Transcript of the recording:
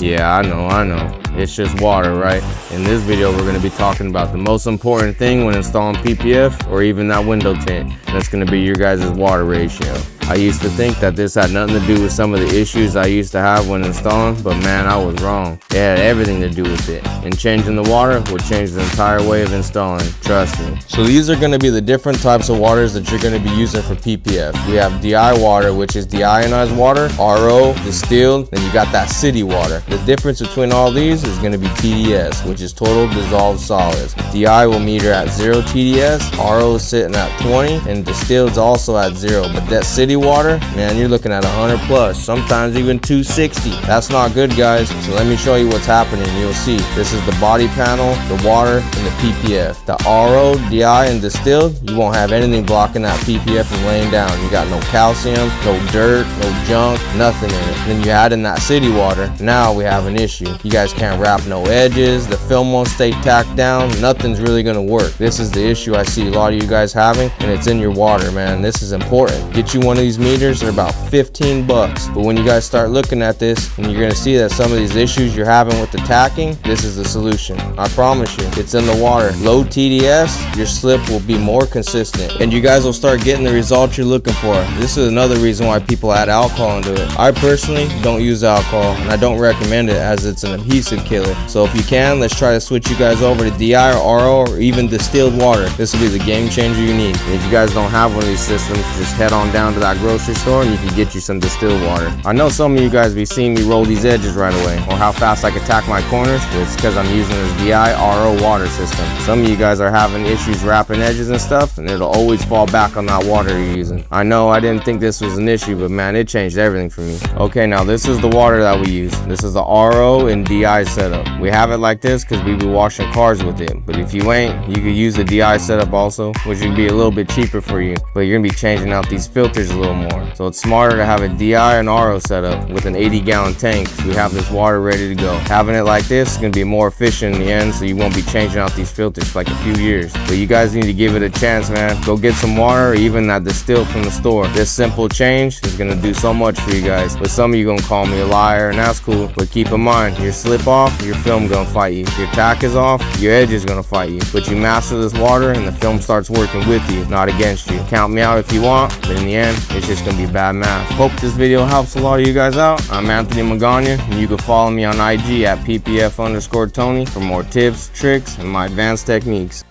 Yeah, I know. It's just water, right? In this video, we're gonna be talking about the most important thing when installing PPF or even that window tint. And that's gonna be your guys' water ratio. I used to think that this had nothing to do with some of the issues I used to have when installing, but man, I was wrong. It had everything to do with it. And changing the water will change the entire way of installing, trust me. So these are gonna be the different types of waters that you're gonna be using for PPF. We have DI water, which is deionized water, RO, distilled, then you got that city water. The difference between all these is gonna be TDS, which is total dissolved solids. DI will meter at 0 TDS, RO is sitting at 20, and distilled's also at 0. But that city water, man, you're looking at 100 plus, sometimes even 260. That's not good, guys. So let me show you what's happening. You'll see. This is the body panel, the water, and the PPF. The RO, DI, and distilled, you won't have anything blocking that PPF from laying down. You got no calcium, no dirt, no junk, nothing in it. Then you add in that city water, now we have an issue. You guys can't wrap no edges, the film won't stay tacked down, nothing's really gonna work. This is the issue I see a lot of you guys having, and it's in your water, man. This is important. Get you one of these meters, they're about 15 bucks. But when you guys start looking at this, and you're gonna see that some of these issues you're having with the tacking, this is the solution. I promise you, it's in the water. Low TDS, your slip will be more consistent, and you guys will start getting the results you're looking for. This is another reason why people add alcohol into it. I personally don't use alcohol, and I don't recommend it as it's an adhesive killer. So if you can, let's try to switch you guys over to DI or RO or even distilled water. This will be the game changer you need. And if you guys don't have one of these systems, just head on down to that grocery store and you can get you some distilled water. I know some of you guys be seeing me roll these edges right away, or how fast I can tack my corners, but it's because I'm using this DI RO water system. Some of you guys are having issues wrapping edges and stuff, and it'll always fall back on that water you're using. I know I didn't think this was an issue, but man, it changed everything for me. Okay, now this is the water that we use. This is the RO and DI setup. We have it like this because we be washing cars with it, but if you ain't, you could use the DI setup also, which would be a little bit cheaper for you, but you're gonna be changing out these filters a little more. So it's smarter to have a DI and RO setup with an 80-gallon tank, so we have this water ready to go. Having it like this is gonna be more efficient in the end, so you won't be changing out these filters for like a few years. But you guys need to give it a chance, man. Go get some water or even that distilled from the store. This simple change is gonna do so much for you guys. But some of you gonna call me a liar, and that's cool. But keep in mind, your slip off, your film gonna fight you. Your tack is off, your edge is gonna fight you. But you master this water and the film starts working with you, not against you. Count me out if you want, but in the end, it's just gonna be bad math. Hope this video helps a lot of you guys out. I'm Anthony Magana, and you can follow me on IG at PPF_Tony for more tips, tricks, and my advanced techniques.